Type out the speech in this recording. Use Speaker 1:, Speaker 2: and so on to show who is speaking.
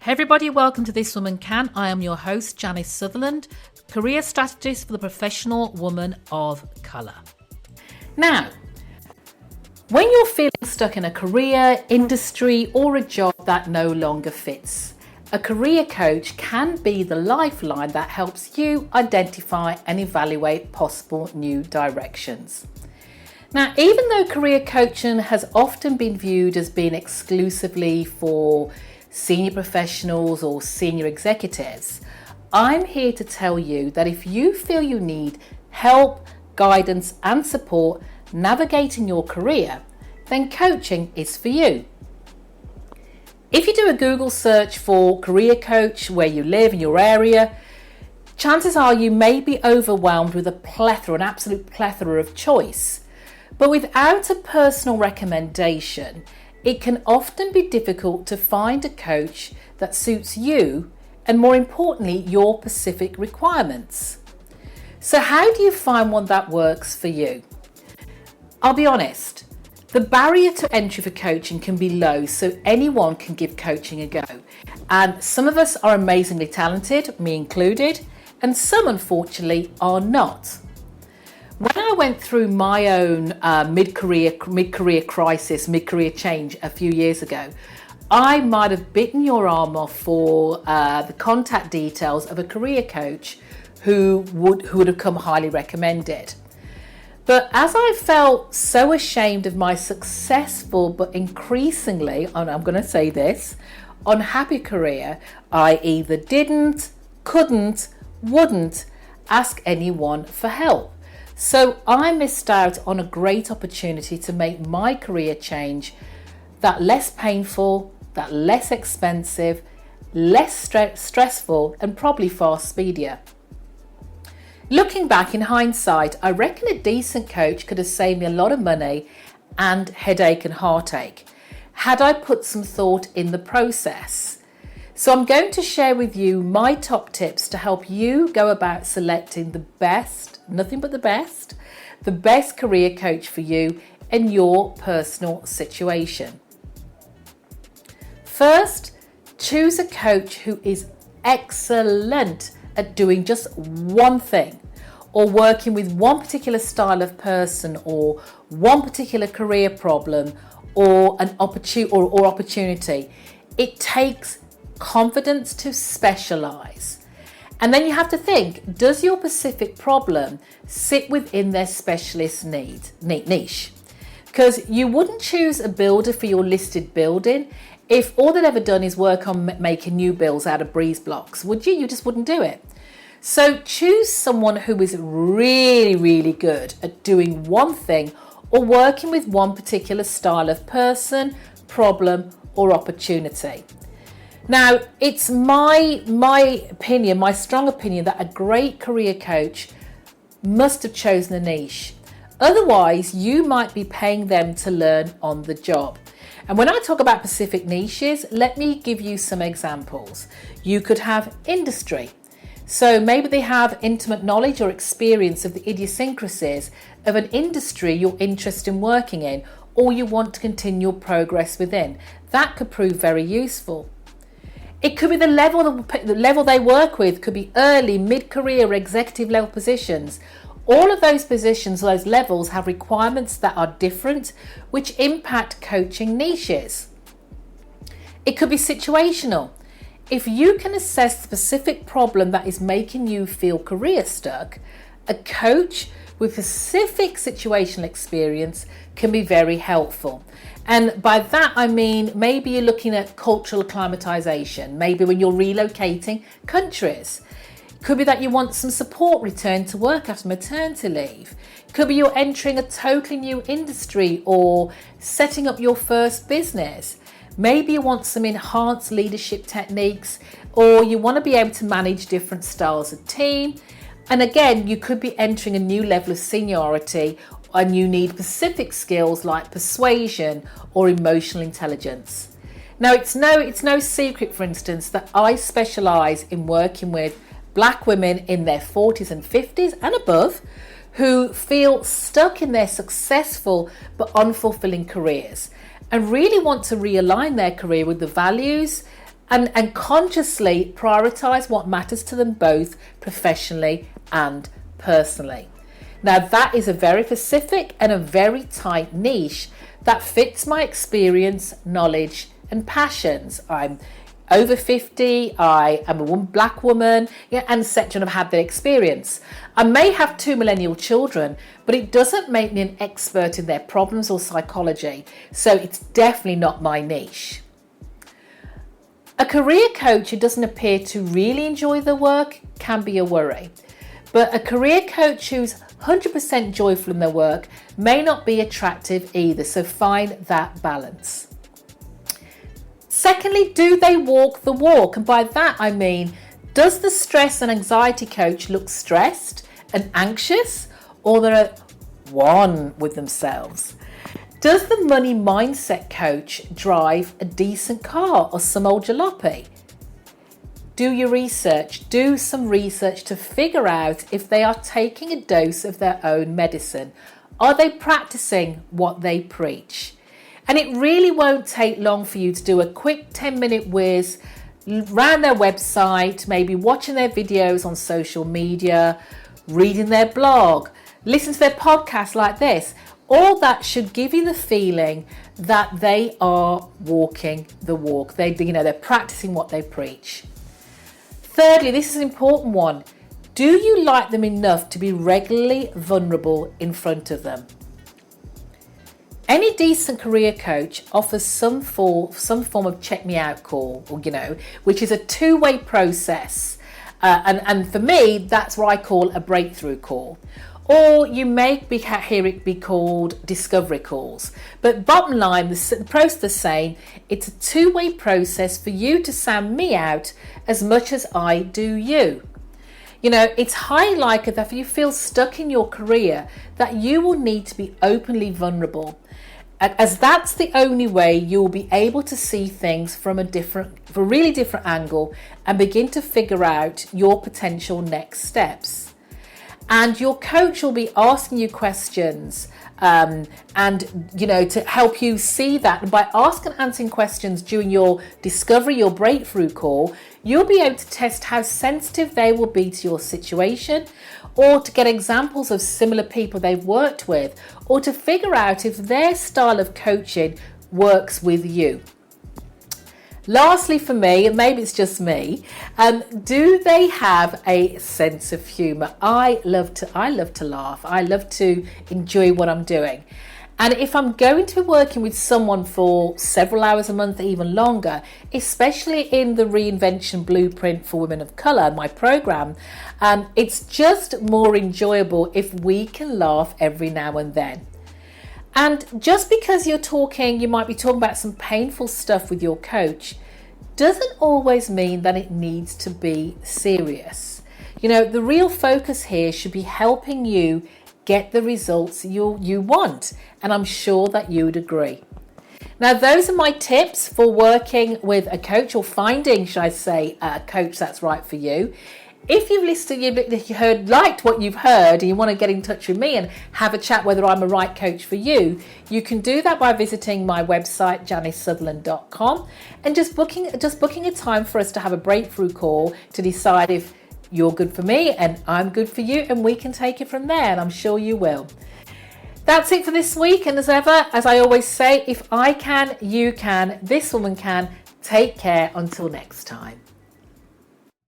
Speaker 1: Hey everybody, welcome to This Woman Can. I am your host, Janice Sutherland, career strategist for the professional woman of colour. Now, when you're feeling stuck in a career, industry or a job that no longer fits, a career coach can be the lifeline that helps you identify and evaluate possible new directions. Now, even though career coaching has often been viewed as being exclusively for senior professionals or senior executives, I'm here to tell you that if you feel you need help, guidance and support navigating your career, then coaching is for you. If you do a Google search for career coach where you live in your area, chances are you may be overwhelmed with an absolute plethora of choice. But without a personal recommendation, it can often be difficult to find a coach that suits you and, more importantly, your specific requirements. So how do you find one that works for you? I'll be honest, the barrier to entry for coaching can be low, so anyone can give coaching a go. And some of us are amazingly talented, me included, and some unfortunately are not. When I went through my own mid-career crisis, mid-career change a few years ago, I might have bitten your arm off for the contact details of a career coach who would have come highly recommended. But as I felt so ashamed of my successful but increasingly, and I'm going to say this, unhappy career, I either didn't, couldn't, wouldn't ask anyone for help. So I missed out on a great opportunity to make my career change that less painful, that less expensive, less stressful, and probably far speedier. Looking back in hindsight, I reckon a decent coach could have saved me a lot of money and headache and heartache had I put some thought in the process. So I'm going to share with you my top tips to help you go about selecting the best, nothing but the best career coach for you and your personal situation. First, choose a coach who is excellent at doing just one thing or working with one particular style of person or one particular career problem or an opportunity. It takes confidence to specialize. And then you have to think, does your specific problem sit within their specialist niche? Because you wouldn't choose a builder for your listed building if all they'd ever done is work on making new builds out of breeze blocks, would you? You just wouldn't do it. So choose someone who is really, really good at doing one thing or working with one particular style of person, problem, or opportunity. Now, it's my opinion, my strong opinion, that a great career coach must have chosen a niche. Otherwise, you might be paying them to learn on the job. And when I talk about specific niches, let me give you some examples. You could have industry. So maybe they have intimate knowledge or experience of the idiosyncrasies of an industry you're interested in working in, or you want to continue progress within. That could prove very useful. It could be the level they work with, could be early, mid-career, executive level positions. All of those positions, those levels have requirements that are different, which impact coaching niches. It could be situational. If you can assess the specific problem that is making you feel career stuck, a coach with specific situational experience can be very helpful. And by that, I mean, maybe you're looking at cultural acclimatization, maybe when you're relocating countries. Could be that you want some support return to work after maternity leave. Could be you're entering a totally new industry or setting up your first business. Maybe you want some enhanced leadership techniques, or you want to be able to manage different styles of team. And again, you could be entering a new level of seniority and you need specific skills like persuasion or emotional intelligence. Now, it's no secret, for instance, that I specialise in working with Black women in their 40s and 50s and above who feel stuck in their successful but unfulfilling careers and really want to realign their career with the values and consciously prioritize what matters to them both professionally and personally. Now that is a very specific and a very tight niche that fits my experience, knowledge and passions. I'm over 50, I am a black woman, and such, and I've had that experience. I may have 2 millennial children, but it doesn't make me an expert in their problems or psychology, so it's definitely not my niche. A career coach who doesn't appear to really enjoy the work can be a worry, but a career coach who's 100% joyful in their work may not be attractive either, so find that balance. Secondly, do they walk the walk? And by that I mean, does the stress and anxiety coach look stressed and anxious, or they're at one with themselves? Does the money mindset coach drive a decent car or some old jalopy? Do your research. Do some research to figure out if they are taking a dose of their own medicine. Are they practicing what they preach? And it really won't take long for you to do a quick 10-minute whiz around their website, maybe watching their videos on social media, reading their blog, listen to their podcast like this. All that should give you the feeling that they are walking the walk. They're practicing what they preach. Thirdly, this is an important one. Do you like them enough to be regularly vulnerable in front of them? Any decent career coach offers some form of check me out call, which is a two-way process. And for me, that's what I call a breakthrough call. Or you may hear it be called discovery calls. But bottom line, the process is the same. It's a two-way process for you to sound me out as much as I do you. It's highly likely that if you feel stuck in your career, that you will need to be openly vulnerable, as that's the only way you'll be able to see things from a really different angle and begin to figure out your potential next steps. And your coach will be asking you questions to help you see that. And by asking and answering questions during your discovery, your breakthrough call, you'll be able to test how sensitive they will be to your situation, or to get examples of similar people they've worked with, or to figure out if their style of coaching works with you. Lastly, for me, and maybe it's just me, do they have a sense of humour? I love to laugh. I love to enjoy what I'm doing. And if I'm going to be working with someone for several hours a month, even longer, especially in the Reinvention Blueprint for Women of Colour, my program, it's just more enjoyable if we can laugh every now and then. And just because you might be talking about some painful stuff with your coach, doesn't always mean that it needs to be serious. The real focus here should be helping you get the results you want, and I'm sure that you would agree. Now, those are my tips for working with a coach, or finding, should I say, a coach that's right for you. If you've liked what you've heard and you want to get in touch with me and have a chat whether I'm a right coach for you, you can do that by visiting my website, janicesutherland.com, and just booking a time for us to have a breakthrough call to decide if you're good for me and I'm good for you, and we can take it from there, and I'm sure you will. That's it for this week, and as ever, as I always say, if I can, you can, this woman can. Take care until next time.